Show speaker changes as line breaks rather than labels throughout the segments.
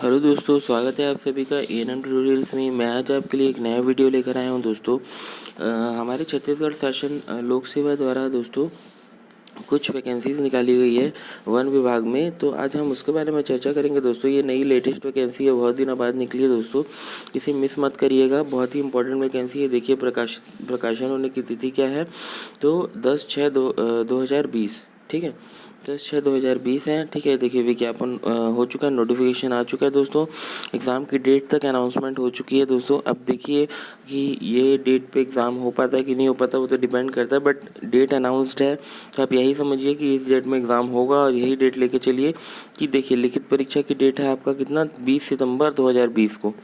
Hello दोस्तों, स्वागत है आप सभी का एएनएम ट्यूटोरियल्स में। मैं आज आपके लिए एक नया वीडियो लेकर आया हूं दोस्तों। हमारे छत्तीसगढ़ शासन लोक सेवा द्वारा दोस्तों कुछ वैकेंसीज़ निकाली गई है वन विभाग में, तो आज हम उसके बारे में चर्चा करेंगे दोस्तों। ये नई लेटेस्ट वैकेंसी है, बहुत दिनों बाद निकली है दोस्तों, इसे मिस मत करिएगा। बहुत ही इंपॉर्टेंट वैकेंसी है। देखिए प्रकाशन होने की तिथि क्या है, तो 10/6/2020, ठीक है, 10/6/2020 है, ठीक है। देखिए विज्ञापन हो चुका है, नोटिफिकेशन आ चुका है दोस्तों, एग्ज़ाम की डेट तक अनाउंसमेंट हो चुकी है दोस्तों। अब देखिए कि ये डेट पे एग्ज़ाम हो पाता है कि नहीं हो पाता, वो तो डिपेंड करता है, बट डेट अनाउंस्ड है, तो आप यही समझिए कि इस डेट में एग्ज़ाम होगा और यही डेट लेके चलिए कि देखिए लिखित परीक्षा की डेट है आपका कितना, 20 सितंबर 2020 को,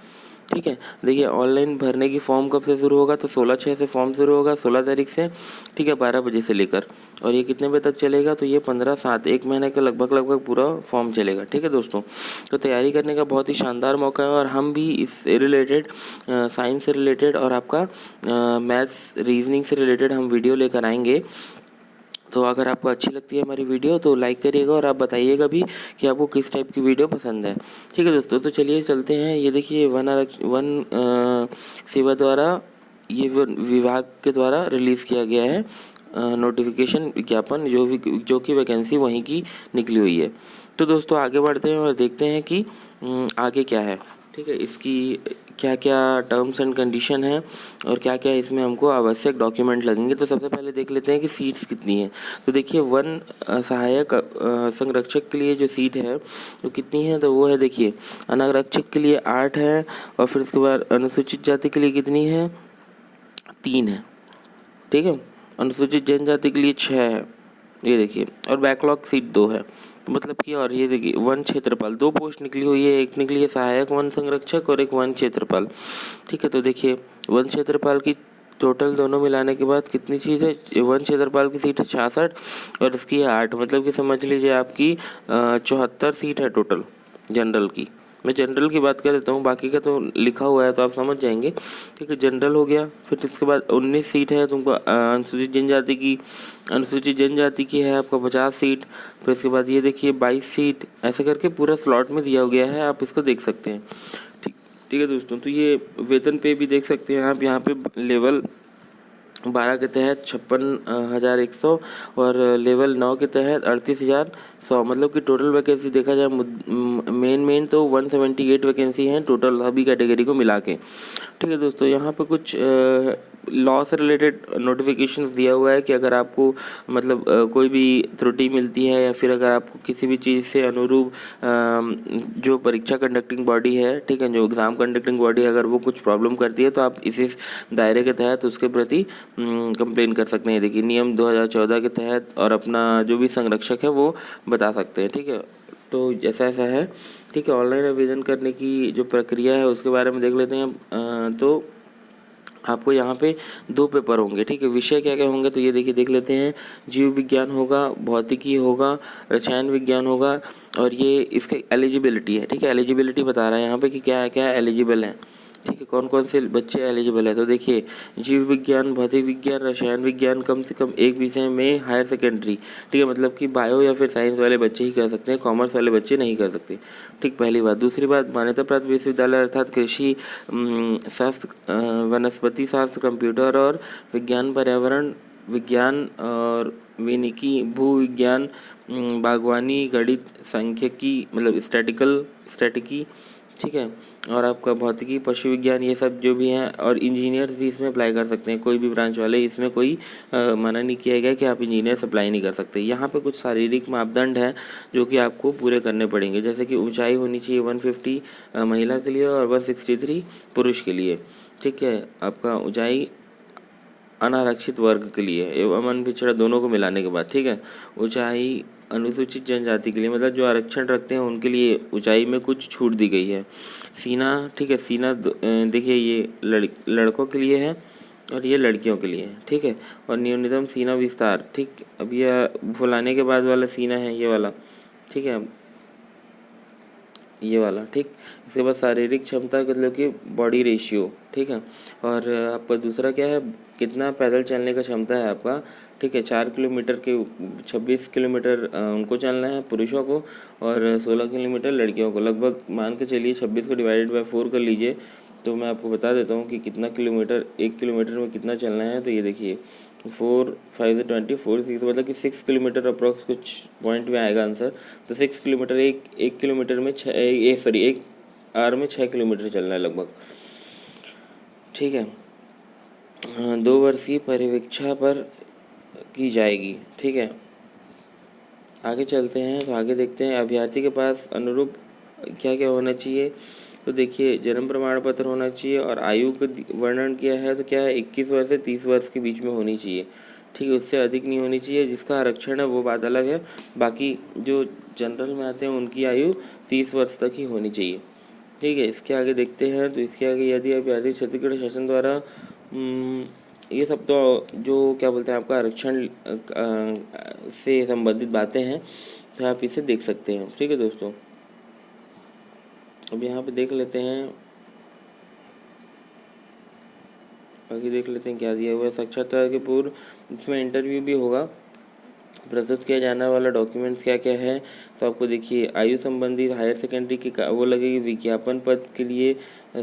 ठीक है। देखिए ऑनलाइन भरने की फॉर्म कब से शुरू होगा, तो 16/6 से फॉर्म शुरू होगा, 16 तारीख से, ठीक है, 12 बजे से लेकर, और ये कितने बजे तक चलेगा, तो ये 15/7 एक महीने का लगभग पूरा फॉर्म चलेगा, ठीक है दोस्तों। तो तैयारी करने का बहुत ही शानदार मौका है, और हम भी इससे रिलेटेड साइंस से रिलेटेड और आपका मैथ्स रीजनिंग से रिलेटेड हम वीडियो लेकर आएंगे। तो अगर आपको अच्छी लगती है हमारी वीडियो तो लाइक करिएगा, और आप बताइएगा भी कि आपको किस टाइप की वीडियो पसंद है, ठीक है दोस्तों। तो चलिए चलते हैं। ये देखिए वन सेवा द्वारा, ये विभाग के द्वारा रिलीज़ किया गया है नोटिफिकेशन, विज्ञापन, जो कि वैकेंसी वहीं की निकली हुई है। तो दोस्तों आगे बढ़ते हैं और देखते हैं कि आगे क्या है, ठीक है, इसकी क्या क्या टर्म्स एंड कंडीशन है और क्या क्या इसमें हमको आवश्यक डॉक्यूमेंट लगेंगे। तो सबसे पहले देख लेते हैं कि सीट्स कितनी है। तो देखिए वन सहायक संरक्षक के लिए जो सीट है वो कितनी है, तो वो है, देखिए, अनारक्षक के लिए 8 है, और फिर उसके बाद अनुसूचित जाति के लिए कितनी है, 3 है, ठीक है। अनुसूचित जनजाति के लिए 6 है, ये देखिए, और बैकलॉग सीट 2 है, तो मतलब कि, और ये देखिए वन क्षेत्रपाल 2 पोस्ट निकली हुई है, एक निकली है सहायक वन संरक्षक और एक वन क्षेत्रपाल, ठीक है। तो देखिए वन क्षेत्रपाल की टोटल दोनों मिलाने के बाद कितनी चीज़ है, वन क्षेत्रपाल की सीट है 66 और इसकी है 8, मतलब कि समझ लीजिए आपकी 74 सीट है टोटल जनरल की। मैं जनरल की बात कर देता हूँ, बाकी का तो लिखा हुआ है तो आप समझ जाएंगे, ठीक है। जनरल हो गया, फिर इसके बाद 19 सीट है तुमको अनुसूचित जनजाति की है आपका 50 सीट, फिर इसके बाद ये देखिए 22 सीट, ऐसे करके पूरा स्लॉट में दिया गया है, आप इसको देख सकते हैं, ठीक है दोस्तों। तो ये वेतन पे भी देख सकते हैं आप, यहाँ पे लेवल 12 के तहत 56,100 और लेवल 9 के तहत 38,100, मतलब कि टोटल वैकेंसी देखा जाए मेन तो 178 वैकेंसी हैं टोटल सभी कैटेगरी को मिला के, ठीक है दोस्तों। यहाँ पे कुछ लॉ से रिलेटेड नोटिफिकेशन दिया हुआ है कि अगर आपको मतलब कोई भी त्रुटि मिलती है या फिर अगर आपको किसी भी चीज़ से अनुरूप जो परीक्षा कंडक्टिंग बॉडी है, ठीक है, जो एग्ज़ाम कंडक्टिंग बॉडी, अगर वो कुछ प्रॉब्लम करती है तो आप इसी दायरे के तहत उसके प्रति कंप्लेन कर सकते हैं। देखिए नियम 2014 के तहत, और अपना जो भी संरक्षक है वो बता सकते हैं, ठीक है। तो जैसा ऐसा है, ठीक है। ऑनलाइन आवेदन करने की जो प्रक्रिया है उसके बारे में देख लेते हैं। तो आपको यहाँ पे 2 पेपर होंगे, ठीक है। विषय क्या क्या होंगे, तो ये देखिए देख लेते हैं। जीव विज्ञान होगा, भौतिकी होगा, रसायन विज्ञान होगा, और ये इसके एलिजिबिलिटी है, ठीक है। एलिजिबिलिटी बता रहा है यहाँ पे कि क्या क्या एलिजिबल है, ठीक है, कौन कौन से बच्चे एलिजिबल है। तो देखिए जीव विज्ञान, भौतिक विज्ञान, रसायन विज्ञान कम से कम एक विषय में हायर सेकेंडरी, ठीक है, मतलब कि बायो या फिर साइंस वाले बच्चे ही कर सकते हैं, कॉमर्स वाले बच्चे नहीं कर सकते, ठीक, पहली बात। दूसरी बात, मान्यता प्राप्त विश्वविद्यालय अर्थात कृषि शास्त्र, वनस्पति शास्त्र, कंप्यूटर और विज्ञान, पर्यावरण विज्ञान और वानिकी, भू विज्ञान, बागवानी, गणित, सांख्यिकी, मतलब स्टैटिकी, ठीक है, और आपका भौतिकी, पशु विज्ञान, ये सब जो भी हैं, और इंजीनियर्स भी इसमें अप्लाई कर सकते हैं, कोई भी ब्रांच वाले, इसमें कोई मना नहीं किया गया कि आप इंजीनियर्स अप्लाई नहीं कर सकते। यहाँ पे कुछ शारीरिक मापदंड हैं जो कि आपको पूरे करने पड़ेंगे, जैसे कि ऊंचाई होनी चाहिए 150 महिला के लिए और 163 पुरुष के लिए, ठीक है। आपका ऊंचाई अनारक्षित वर्ग के लिए एवं अनपिछड़ा दोनों को मिलाने के बाद, ठीक है। ऊंचाई अनुसूचित जनजाति के लिए, मतलब जो आरक्षण रखते हैं उनके लिए ऊंचाई में कुछ छूट दी गई है। सीना, ठीक है, सीना देखिए ये लड़कों के लिए है और ये लड़कियों के लिए है, ठीक है। और न्यूनतम सीना विस्तार, ठीक, अब यह फुलाने के बाद वाला सीना है ये वाला, ठीक है। ये वाला, ठीक। इसके बाद शारीरिक क्षमता मतलब कि बॉडी रेशियो, ठीक है। और आपका दूसरा क्या है, कितना पैदल चलने का क्षमता है आपका, ठीक है। 4 किलोमीटर के 26 किलोमीटर उनको चलना है पुरुषों को, और 16 किलोमीटर लड़कियों को। लगभग मान के चलिए 26 को डिवाइडेड बाय 4 कर लीजिए, तो मैं आपको बता देता हूँ कि कितना किलोमीटर 1 किलोमीटर में कितना चलना है। तो ये देखिए 4 5 20 4 मतलब कि 6 किलोमीटर अप्रॉक्स कुछ पॉइंट में आएगा आंसर। तो 6 किलोमीटर, एक किलोमीटर में 1 आवर में 6 किलोमीटर चलना है लगभग, ठीक है। 2 वर्षीय परिवीक्षा पर की जाएगी, ठीक है। आगे चलते हैं, तो आगे देखते हैं अभ्यर्थी के पास अनुरूप क्या क्या होना चाहिए। तो देखिए जन्म प्रमाण पत्र होना चाहिए, और आयु का वर्णन किया है तो क्या है 21 वर्ष से 30 वर्ष के बीच में होनी चाहिए, ठीक है। उससे अधिक नहीं होनी चाहिए। जिसका आरक्षण है वो बात अलग है, बाकी जो जनरल में आते हैं उनकी आयु 30 वर्ष तक ही होनी चाहिए, ठीक है। इसके आगे देखते हैं, तो इसके आगे यदि अभ्यर्थी छत्तीसगढ़ शासन द्वारा ये सब तो जो क्या बोलते हैं आपका आरक्षण से संबंधित बातें हैं, तो आप इसे देख सकते हैं, ठीक है दोस्तों। अब यहाँ पे देख लेते हैं, आगे देख लेते हैं क्या दिया हुआ है। साक्षात्कार के पूर्व इसमें इंटरव्यू भी होगा। प्रस्तुत किया जाने वाला डॉक्यूमेंट्स क्या क्या है, तो आपको देखिए आयु संबंधी हायर सेकेंडरी की वो लगेगी, विज्ञापन पद के लिए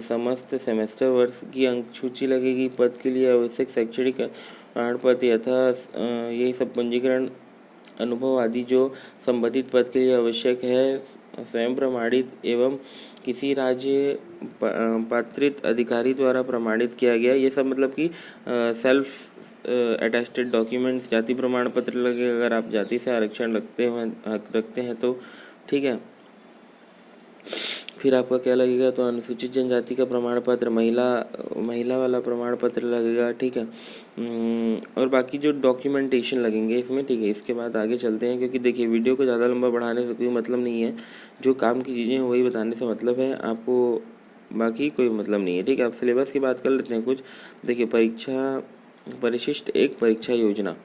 समस्त सेमेस्टर वर्ष की अंक सूची लगेगी, पद के लिए आवश्यक शैक्षणिक प्रमाण पत्र यथा यही सब पंजीकरण अनुभव आदि जो संबंधित पद के लिए आवश्यक है, स्वयं प्रमाणित एवं किसी राज्य पात्रित अधिकारी द्वारा प्रमाणित किया गया। ये सब मतलब कि सेल्फ अटेस्टेड डॉक्यूमेंट्स, जाति प्रमाण पत्र लगे अगर आप जाति से आरक्षण रखते हैं तो, ठीक है। फिर आपका क्या लगेगा, तो अनुसूचित जनजाति का प्रमाण पत्र, महिला वाला प्रमाण पत्र लगेगा, ठीक है। और बाकी जो डॉक्यूमेंटेशन लगेंगे इसमें, ठीक है। इसके बाद आगे चलते हैं, क्योंकि देखिए वीडियो को ज़्यादा लंबा बढ़ाने से कोई मतलब नहीं है। जो काम की चीज़ें हैं वही बताने से मतलब है आपको, बाकी कोई मतलब नहीं है, ठीक है। आप सिलेबस की बात कर लेते हैं कुछ। देखिए परीक्षा परिशिष्ट 1 परीक्षा योजना,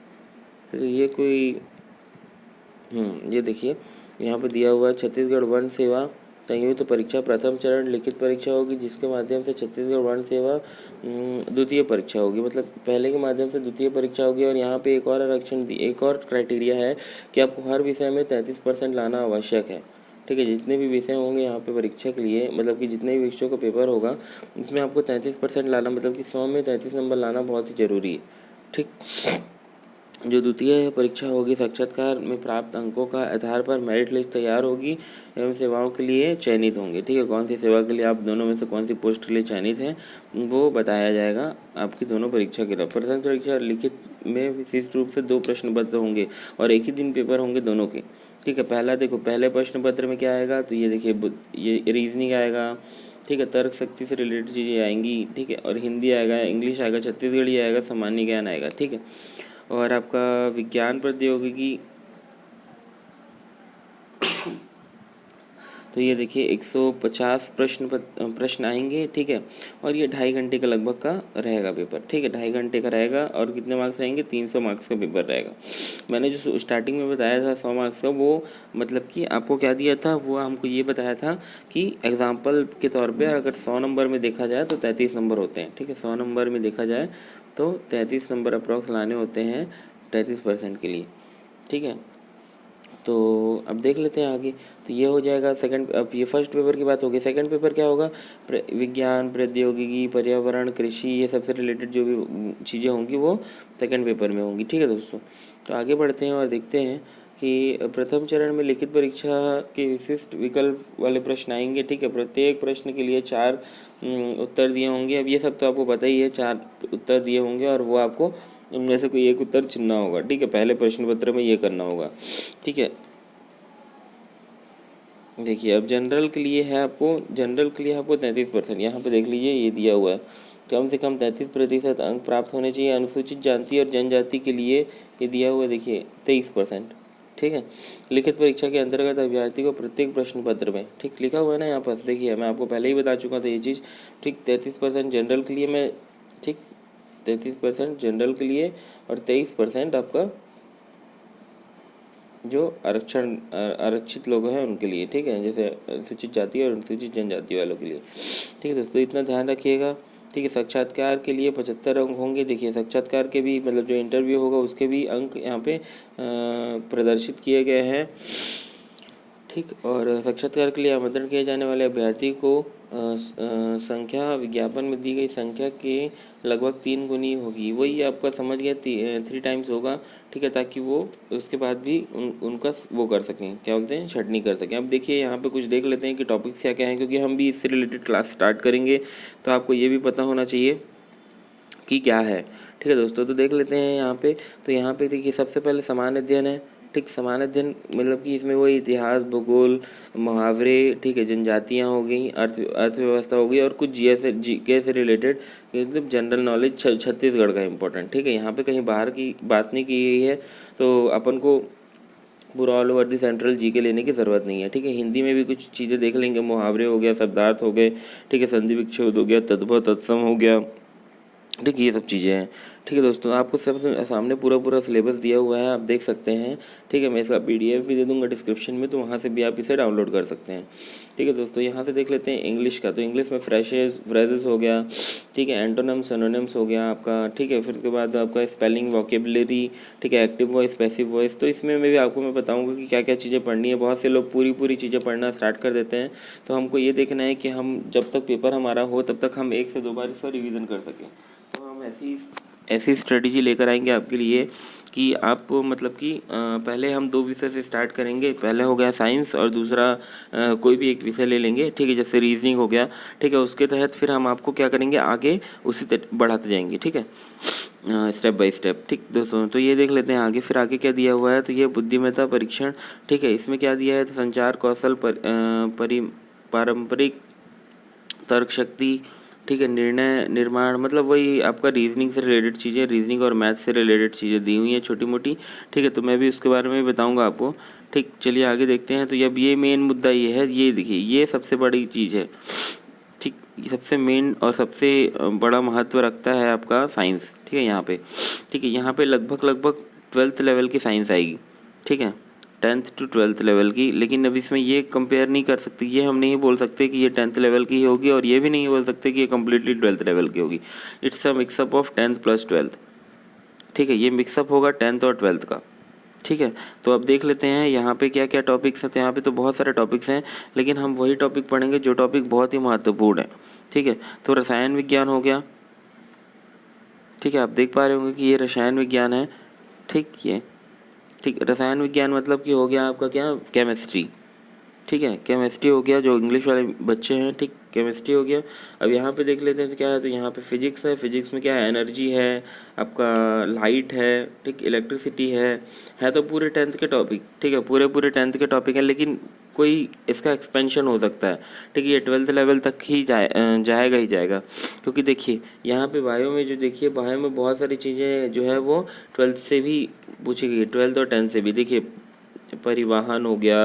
ये कोई ये देखिए यहाँ पे दिया हुआ है, छत्तीसगढ़ वन सेवा संयुक्त परीक्षा प्रथम चरण लिखित परीक्षा होगी, जिसके माध्यम से छत्तीसगढ़ वन सेवा द्वितीय परीक्षा होगी, मतलब पहले के माध्यम से द्वितीय परीक्षा होगी। और यहाँ पे एक और आरक्षण, एक और क्राइटेरिया है कि आपको हर विषय में 33% लाना आवश्यक है, ठीक है। जितने भी विषय होंगे यहाँ पे परीक्षा के लिए, मतलब कि जितने भी विषयों का पेपर होगा उसमें आपको 33% लाना, मतलब कि 100 में 33 नंबर लाना बहुत ही ज़रूरी है, ठीक। जो द्वितीय परीक्षा होगी साक्षात्कार में प्राप्त अंकों का आधार पर मेरिट लिस्ट तैयार होगी एवं सेवाओं के लिए चयनित होंगे, ठीक है। कौन सी सेवा के लिए आप दोनों में से कौन सी पोस्ट के लिए चयनित हैं वो बताया जाएगा आपकी दोनों परीक्षा के लिए। प्रथम परीक्षा लिखित में विशिष्ट रूप से 2 प्रश्न पत्र होंगे और एक ही दिन पेपर होंगे दोनों के, ठीक है। पहला देखो, पहले प्रश्न पत्र में क्या आएगा, तो ये देखिए ये रीजनिंग आएगा, ठीक है। तर्क शक्ति से रिलेटेड चीज़ें आएंगी, ठीक है। और हिंदी आएगा, इंग्लिश आएगा, छत्तीसगढ़ी आएगा, सामान्य ज्ञान आएगा, ठीक है। और आपका विज्ञान प्रौद्योगिकी, तो ये देखिए 150 प्रश्न आएंगे, ठीक है। और ये 2.5 घंटे का लगभग का रहेगा पेपर, ठीक है। 2.5 घंटे का रहेगा, और कितने मार्क्स रहेंगे, 300 मार्क्स का पेपर रहेगा। मैंने जो स्टार्टिंग में बताया था 100 मार्क्स का, वो मतलब कि आपको क्या दिया था, वो हमको ये बताया था कि एग्जाम्पल के तौर पर अगर 100 नंबर में देखा जाए तो 33 नंबर होते हैं, ठीक है। 100 नंबर में देखा जाए तो 33 नंबर अप्रॉक्स लाने होते हैं 33% के लिए, ठीक है। तो अब देख लेते हैं आगे। तो ये हो जाएगा सेकंड। अब ये फर्स्ट पेपर की बात होगी। सेकंड पेपर क्या होगा, विज्ञान प्रौद्योगिकी पर्यावरण कृषि ये सबसे रिलेटेड जो भी चीज़ें होंगी वो सेकंड पेपर में होंगी, ठीक है दोस्तों। तो आगे बढ़ते हैं और देखते हैं कि प्रथम चरण में लिखित परीक्षा के विशिष्ट विकल्प वाले प्रश्न आएंगे, ठीक है। प्रत्येक प्रश्न के लिए 4 उत्तर दिए होंगे। अब ये सब तो आपको पता ही है, 4 उत्तर दिए होंगे और वो आपको उनमें से कोई एक उत्तर चुनना होगा, ठीक है। पहले प्रश्न पत्र में ये करना होगा, ठीक है। देखिए अब जनरल के लिए है, आपको जनरल के लिए आपको 33%, यहाँ पे देख लीजिए ये दिया हुआ है, कम से कम 33% अंक प्राप्त होने चाहिए। अनुसूचित जाति और जनजाति के लिए ये दिया हुआ है, देखिए 23%, ठीक है। लिखित परीक्षा के अंतर्गत अभ्यर्थी को प्रत्येक प्रश्न पत्र में, ठीक लिखा हुआ है ना यहाँ पर, देखिए मैं आपको पहले ही बता चुका था ये चीज़, ठीक। 33% जनरल के लिए मैं, ठीक 33% जनरल के लिए और 23% आपका जो आरक्षित लोग हैं उनके लिए, ठीक है, जैसे अनुसूचित जाति और अनुसूचित जनजाति वालों के लिए। ठीक है दोस्तों, इतना ध्यान रखिएगा। ठीक है, साक्षात्कार के लिए 75 अंक होंगे। देखिए साक्षात्कार के भी मतलब जो इंटरव्यू होगा उसके भी अंक यहाँ पे प्रदर्शित किए गए हैं। ठीक, और साक्षात्कार के लिए आमंत्रण किए जाने वाले अभ्यर्थी को संख्या विज्ञापन में दी गई संख्या के लगभग 3 गुनी होगी। वही आपका समझ गया 3 टाइम्स होगा। ठीक है, ताकि वो उसके बाद भी उनका वो कर सकें, क्या बोलते हैं, छटनी कर सकें। अब देखिए यहाँ पे कुछ देख लेते हैं कि टॉपिक्स क्या क्या हैं, क्योंकि हम भी इससे रिलेटेड क्लास स्टार्ट करेंगे तो आपको ये भी पता होना चाहिए कि क्या है। ठीक है दोस्तों, तो देख लेते हैं यहाँ पे। तो यहाँ पे देखिए सबसे पहले सामान्य अध्ययन है। ठीक, सामान्य अध्ययन मतलब कि इसमें वही इतिहास, भूगोल, मुहावरे, ठीक है, जनजातियाँ हो गई, अर्थव्यवस्था हो गई और कुछ जीके से रिलेटेड मतलब जनरल नॉलेज छत्तीसगढ़ का इंपॉर्टेंट। ठीक है, यहाँ पे कहीं बाहर की बात नहीं की गई है, तो अपन को पूरा all over the central GK लेने की ज़रूरत नहीं है। ठीक है, हिंदी में भी कुछ चीज़ें देख लेंगे, मुहावरे हो गया, शब्दार्थ हो गए, ठीक है, संधि विच्छेद हो गया, तद्भव तत्सम हो गया। ठीक, ये सब चीज़ें हैं। ठीक है दोस्तों, आपको सब सामने पूरा सिलेबस दिया हुआ है, आप देख सकते हैं। ठीक है, मैं इसका PDF भी दे दूंगा डिस्क्रिप्शन में, तो वहाँ से भी आप इसे डाउनलोड कर सकते हैं। ठीक है दोस्तों, यहाँ से देख लेते हैं इंग्लिश का। तो इंग्लिश में फ्रेजेस हो गया, ठीक है, एंटोनिम्स सिनोनिम्स हो गया आपका। ठीक है, फिर उसके बाद आपका स्पेलिंग, वोकेबलरी, ठीक है, एक्टिव वॉइस, पैसिव वॉइस। तो इसमें मैं भी आपको मैं बताऊँगा कि क्या क्या चीज़ें पढ़नी है। बहुत से लोग पूरी चीज़ें पढ़ना स्टार्ट कर देते हैं, तो हमको ये देखना है कि हम जब तक पेपर हमारा हो तब तक हम 1 से 2 बार इसका रिविज़न कर सकें। तो हम ऐसी स्ट्रेटजी लेकर आएंगे आपके लिए कि आप मतलब कि पहले हम 2 विषय से स्टार्ट करेंगे। पहले हो गया साइंस और दूसरा कोई भी एक विषय ले लेंगे। ठीक है, जैसे रीजनिंग हो गया। ठीक है, उसके तहत फिर हम आपको क्या करेंगे, आगे उसी बढ़ाते जाएंगे। ठीक है, स्टेप बाय स्टेप। ठीक दोस्तों, तो ये देख लेते हैं आगे। फिर आगे क्या दिया हुआ है, तो ये बुद्धिमत्ता परीक्षण। ठीक है, इसमें क्या दिया है, तो संचार कौशल, पारंपरिक तर्क शक्ति, ठीक है, निर्णय निर्माण, मतलब वही आपका रीजनिंग से रिलेटेड चीज़ें, रीजनिंग और मैथ से रिलेटेड चीज़ें दी हुई हैं छोटी मोटी। ठीक है, तो मैं भी उसके बारे में बताऊंगा आपको। ठीक, चलिए आगे देखते हैं। तो अब ये मेन मुद्दा ये है, ये देखिए ये सबसे बड़ी चीज़ है। ठीक, ये सबसे मेन और सबसे बड़ा महत्व रखता है आपका साइंस। ठीक है, यहाँ पे, ठीक है, यहाँ पे लगभग 12th लेवल की साइंस आएगी। ठीक है, 10th to 12th लेवल की। लेकिन अब इसमें ये कंपेयर नहीं कर सकते, ये हम नहीं बोल सकते कि ये 10th लेवल की होगी और ये भी नहीं बोल सकते कि ये कम्प्लीटली 12th लेवल की होगी। It's a mix up of 10th plus 12th। ठीक है, ये मिक्सअप होगा 10th और 12th का। ठीक है, तो अब देख लेते हैं यहाँ पे क्या क्या टॉपिक्स हैं। तो यहाँ पे तो बहुत सारे टॉपिक्स हैं, लेकिन हम वही टॉपिक पढ़ेंगे जो टॉपिक बहुत ही महत्वपूर्ण है। ठीक है, तो रसायन विज्ञान हो गया। ठीक है, आप देख पा रहे होंगे कि ये रसायन विज्ञान है। ठीक, रसायन विज्ञान मतलब कि हो गया आपका क्या, केमिस्ट्री। ठीक है, केमिस्ट्री हो गया, जो इंग्लिश वाले बच्चे हैं। ठीक, केमिस्ट्री हो गया। अब यहाँ पे देख लेते हैं तो क्या है, तो यहाँ पे फिजिक्स है। फिजिक्स में क्या है, एनर्जी है, आपका लाइट है, ठीक, इलेक्ट्रिसिटी है तो पूरे 10th के टॉपिक। ठीक है, पूरे 10th के टॉपिक है, लेकिन कोई इसका एक्सपेंशन हो सकता है। ठीक है, ये 12th लेवल तक ही जाएगा ही जाएगा। क्योंकि देखिए यहाँ पे बायो में जो देखिए, बायो में बहुत सारी चीज़ें जो है वो 12th से भी पूछी गई, 12th और 10th से भी। देखिए परिवहन हो गया,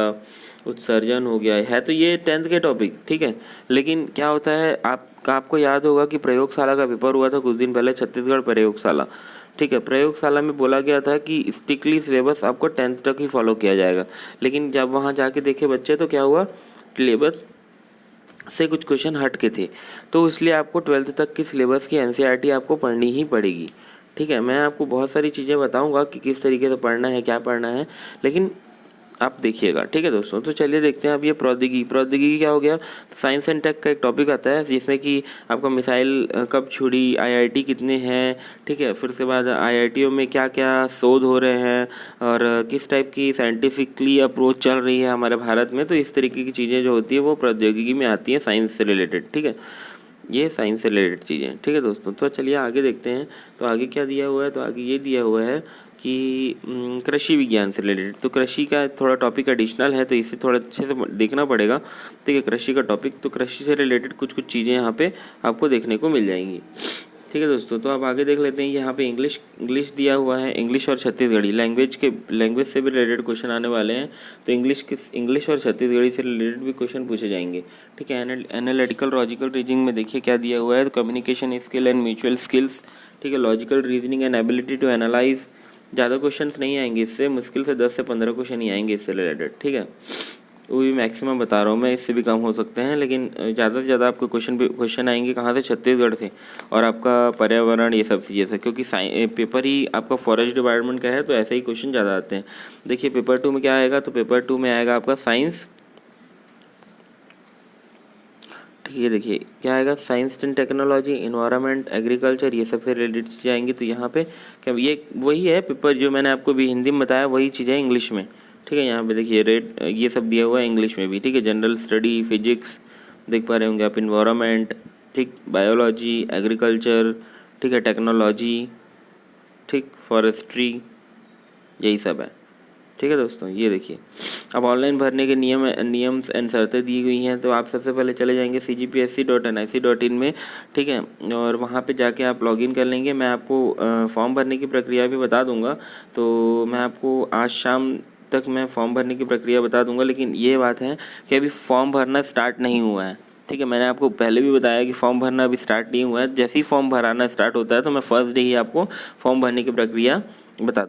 उत्सर्जन हो गया, है तो ये 10th के टॉपिक। ठीक है, लेकिन क्या होता है, आपको याद होगा कि प्रयोगशाला का पेपर हुआ था कुछ दिन पहले, छत्तीसगढ़ प्रयोगशाला। ठीक है, प्रयोगशाला में बोला गया था कि स्ट्रिक्टली सिलेबस आपको 10th तक ही फॉलो किया जाएगा। लेकिन जब वहाँ जाके देखे बच्चे तो क्या हुआ, सिलेबस से कुछ क्वेश्चन हट के थे, तो इसलिए आपको 12th तक की सिलेबस की NCERT आपको पढ़नी ही पड़ेगी। ठीक है, मैं आपको बहुत सारी चीज़ें बताऊंगा कि किस तरीके से पढ़ना है, क्या पढ़ना है, लेकिन आप देखिएगा। ठीक है दोस्तों, तो चलिए देखते हैं अब ये प्रौद्योगिकी क्या हो गया। तो साइंस एंड टेक का एक टॉपिक आता है, जिसमें कि आपका मिसाइल कब छुड़ी, IIT कितने हैं। ठीक है, फिर उसके बाद IITों में क्या क्या शोध हो रहे हैं और किस टाइप की साइंटिफिकली अप्रोच चल रही है हमारे भारत में। तो इस तरीके की चीज़ें जो होती है वो प्रौद्योगिकी में आती हैं, साइंस से रिलेटेड। ठीक है, ये साइंस से रिलेटेड चीज़ें। ठीक है दोस्तों, तो चलिए आगे देखते हैं। तो आगे क्या दिया हुआ है, तो आगे ये दिया हुआ है कि कृषि विज्ञान से रिलेटेड। तो कृषि का थोड़ा टॉपिक एडिशनल है, तो इसे थोड़ा अच्छे से देखना पड़ेगा। ठीक है, कृषि का टॉपिक, तो कृषि से रिलेटेड कुछ चीज़ें यहाँ पे आपको देखने को मिल जाएंगी। ठीक है दोस्तों, तो अब आगे देख लेते हैं। यहाँ पे इंग्लिश दिया हुआ है, इंग्लिश और छत्तीसगढ़ी लैंग्वेज से भी रिलेटेड क्वेश्चन आने वाले हैं। तो इंग्लिश और छत्तीसगढ़ी से रिलेटेड भी क्वेश्चन पूछे जाएंगे। ठीक है, एनालिटिकल लॉजिकल रीजनिंग में देखिए क्या दिया हुआ है, तो communication skill and mutual skills. ठीक है, logical reasoning and ability to analyse, ज़्यादा क्वेश्चन नहीं आएंगे इससे, मुश्किल से 10 से 15 क्वेश्चन ही आएंगे इससे रिलेटेड, ठीक है। वो भी मैक्सिमम बता रहा हूँ मैं, इससे भी कम हो सकते हैं, लेकिन ज़्यादा से ज़्यादा आपको क्वेश्चन आएंगे कहाँ से, छत्तीसगढ़ से, और आपका पर्यावरण ये सब चीज़ें से, क्योंकि पेपर ही आपका फॉरेस्ट डिपार्टमेंट का है, तो ऐसे ही क्वेश्चन ज़्यादा आते हैं। देखिए पेपर 2 में क्या आएगा, तो पेपर 2 में आएगा आपका साइंस, ठीक है। देखिए क्या आएगा, science and technology, environment, agriculture, ये सब से रिलेटेड चीज़ें आएंगी। तो यहाँ पे क्या, ये वही है पेपर जो मैंने आपको भी हिंदी में बताया, वही चीज़ें इंग्लिश में, ठीक है। यहाँ पे देखिए रेड ये सब दिया हुआ है इंग्लिश में भी, ठीक है। जनरल स्टडी, फिजिक्स देख पा रहे होंगे आप, इन्वायरमेंट, ठीक, बायोलॉजी, एग्रीकल्चर, ठीक है, टेक्नोलॉजी, ठीक, फॉरेस्ट्री, यही सब है, ठीक है दोस्तों। ये देखिए अब ऑनलाइन भरने के नियम्स एंड शर्तें दी हुई हैं। तो आप सबसे पहले चले जाएंगे cgpsc.nic.in में, ठीक है, और वहाँ पे जाके आप लॉगिन कर लेंगे। मैं आपको फॉर्म भरने की प्रक्रिया भी बता दूंगा, तो मैं आपको आज शाम तक मैं फॉर्म भरने की प्रक्रिया बता दूंगा। लेकिन ये बात है कि अभी फॉर्म भरना स्टार्ट नहीं हुआ है, ठीक है। मैंने आपको पहले भी बताया कि फॉर्म भरना अभी स्टार्ट नहीं हुआ है। जैसे ही फॉर्म भराना स्टार्ट होता है तो मैं फर्स्ट डे ही आपको फॉर्म भरने की प्रक्रिया बता